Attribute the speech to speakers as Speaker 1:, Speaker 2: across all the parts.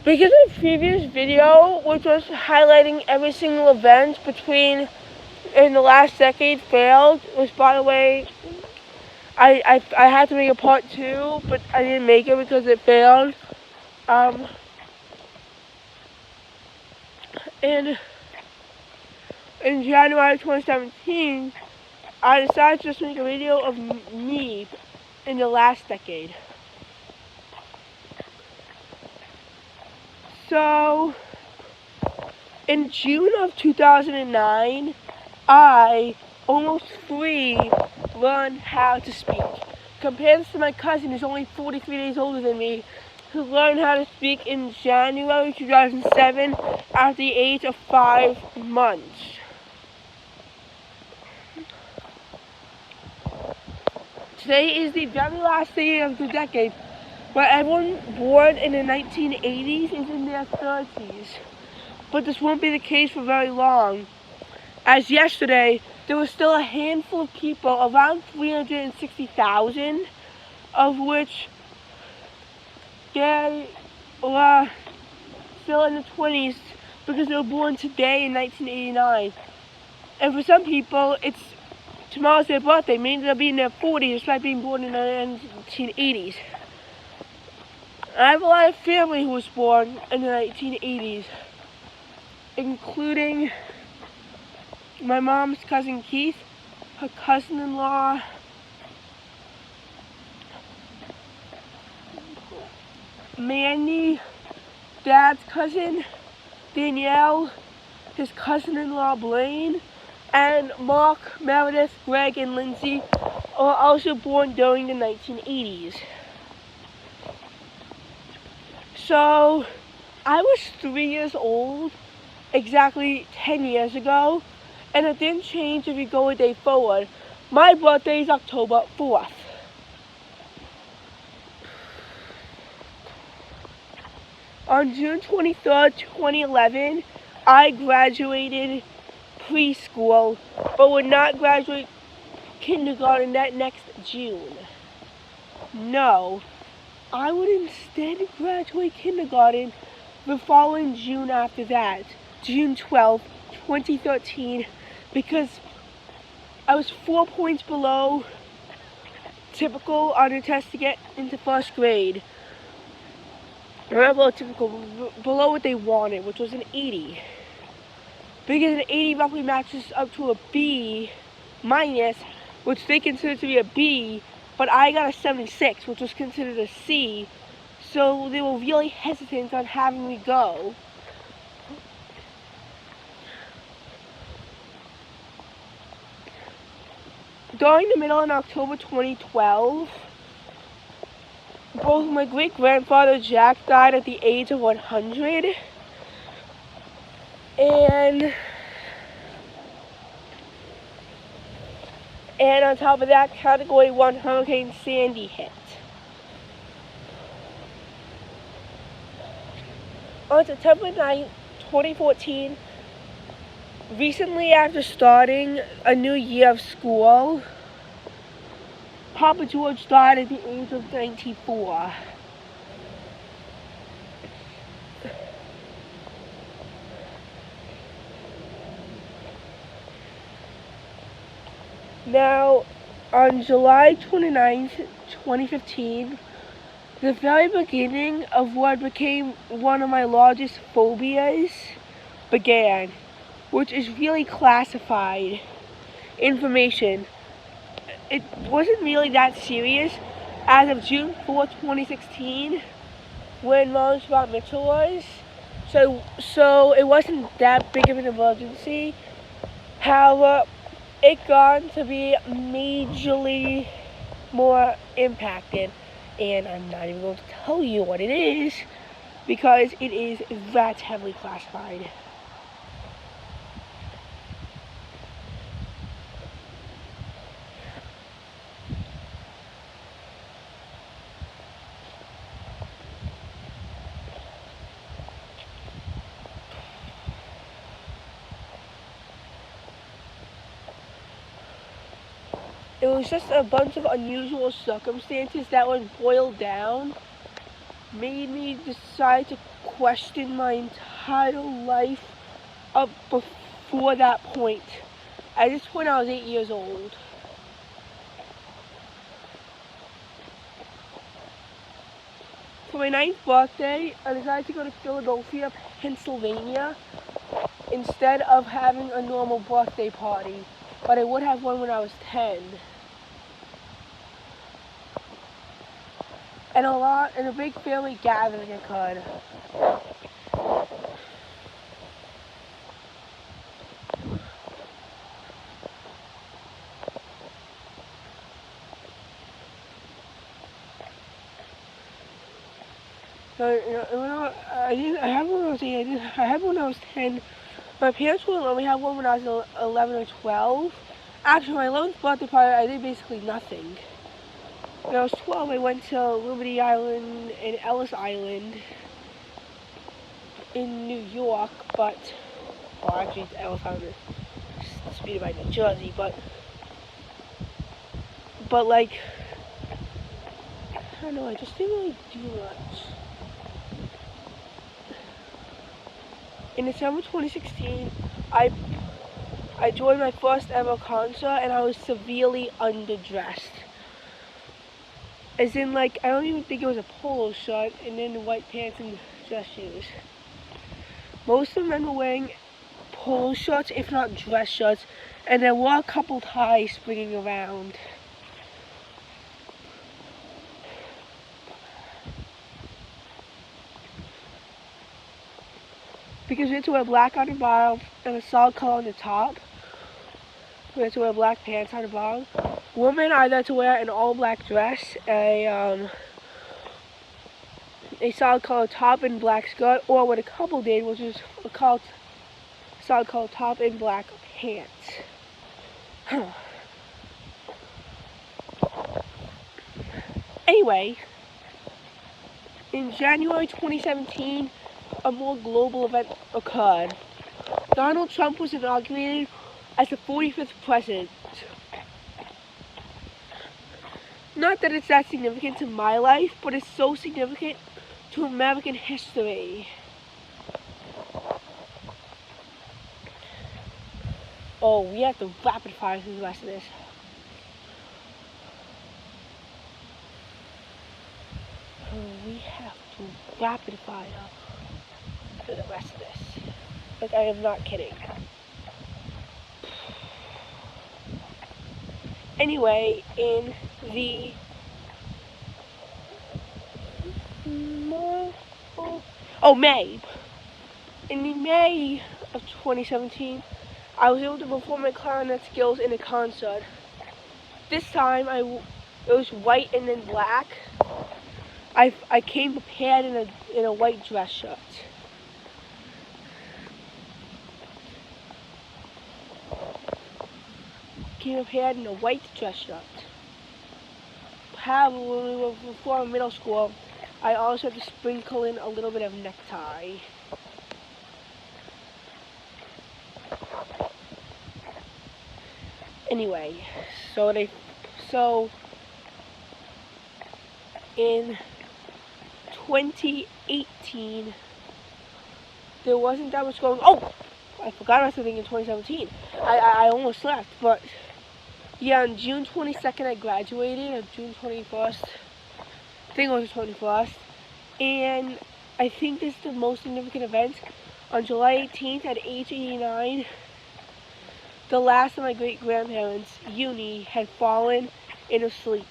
Speaker 1: Because of the previous video, which was highlighting every single event in the last decade failed, which by the way, I had to make a part 2, but I didn't make it because it failed. In January 2017, I decided to just make a video of me in the last decade. So, in June of 2009, I, almost 3, learned how to speak. Compared to my cousin who's only 43 days older than me, who learned how to speak in January 2007 at the age of 5 months. Today is the very last day of the decade, where everyone born in the 1980s is in their 30s. But this won't be the case for very long. As yesterday, there was still a handful of people, around 360,000, of which they were still in the 20s because they were born today in 1989. And for some people, tomorrow's their birthday, meaning they'll be in their 40s despite being born in the 1980s. I have a lot of family who was born in the 1980s, including my mom's cousin Keith, her cousin-in-law, Mandy, Dad's cousin, Danielle, his cousin-in-law Blaine, and Mark, Meredith, Greg, and Lindsay are also born during the 1980s. So, I was 3 years old exactly 10 years ago, and it didn't change if you go a day forward. My birthday is October 4th. On June 23rd, 2011, I graduated preschool, but would not graduate kindergarten that next June. No, I would instead graduate kindergarten the following June after that, June 12th, 2013, because I was 4 points below typical on the test to get into first grade. Not below typical, below what they wanted, which was an 80. Because an 80 roughly matches up to a B minus, which they consider to be a B, but I got a 76, which was considered a C, so they were really hesitant on having me go. During the middle in October 2012, both my great-grandfather Jack died at the age of 100, and on top of that, Category 1 Hurricane Sandy hit. On September 9th, 2014, recently after starting a new year of school, Papa George died at the age of 94. Now, on July 29th, 2015, the very beginning of what became one of my largest phobias began, which is really classified information. It wasn't really that serious as of June 4th, 2016, when Mom's bar mitzvah was. So it wasn't that big of an emergency. However, it got to be majorly more impacted, and I'm not even going to tell you what it is because it is that heavily classified. It was just a bunch of unusual circumstances that, when boiled down, made me decide to question my entire life up before that point. At this point, I was 8 years old. For my 9th birthday, I decided to go to Philadelphia, Pennsylvania, instead of having a normal birthday party, but I would have one when I was 10. And a big family gathering occurred. So, I had one when I was 8. I had one when I was 10. My parents wouldn't let me have one when I was 11 or 12. After my 11th birthday party, I did basically nothing. When I was 12, I went to Liberty Island and Ellis Island in New York, but, well, actually, it's Ellis Island is disputed by New Jersey, but like, I don't know, I just didn't really do much. In December 2016, I joined my first ever concert, and I was severely underdressed. As in, like, I don't even think it was a polo shirt, and then white pants and dress shoes. Most of the men were wearing polo shirts, if not dress shirts, and there were a couple ties springing around. Because we had to wear black on the bottom and a solid color on the top. We had to wear black pants on the bottom. Women either had to wear an all-black dress, a solid color top and black skirt, or what a couple did, which was a solid color top and black pants. Anyway, in January 2017, a more global event occurred. Donald Trump was inaugurated as the 45th president. Not that it's that significant to my life, but it's so significant to American history. Oh, we have to rapid fire through the rest of this. We have to rapid fire for the rest of this. Like, I am not kidding. Anyway, in the May. In the May of 2017, I was able to perform my clarinet skills in a concert. This time, it was white and then black. I came prepared in a white dress shirt. Came prepared in a white dress shirt. However, when we were before middle school, I also had to sprinkle in a little bit of necktie. Anyway, so in 2018, there wasn't that much going. Oh, I forgot about something in 2017. I almost left, but yeah, on June 22nd I graduated. On June 21st, I think it was the 21st, and I think this is the most significant event. On July 18th, at age 89, the last of my great-grandparents, Uni, had fallen in a sleep.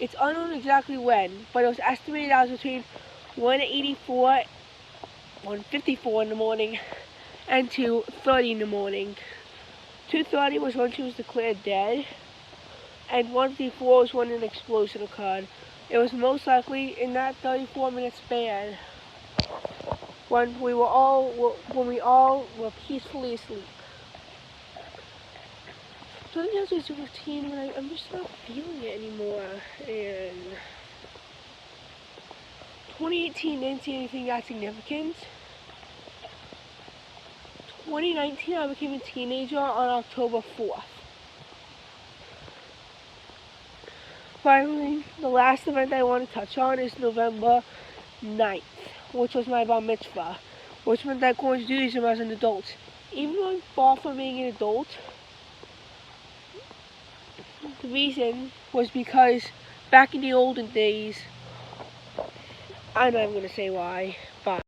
Speaker 1: It's unknown exactly when, but it was estimated I was between 1:54 in the morning and 2:30 in the morning. 2:30 was when she was declared dead, and 1:54 was when an explosion occurred. It was most likely in that 34-minute span when we all were peacefully asleep. Something else was a routine, but I'm just not feeling it anymore. And 2018 didn't see anything that significant. 2019, I became a teenager on October 4th. Finally, the last event I want to touch on is November 9th, which was my bar mitzvah, which meant that I going to do Judaism as an adult. Even though I'm far from being an adult, the reason was because back in the olden days, I'm not even going to say why,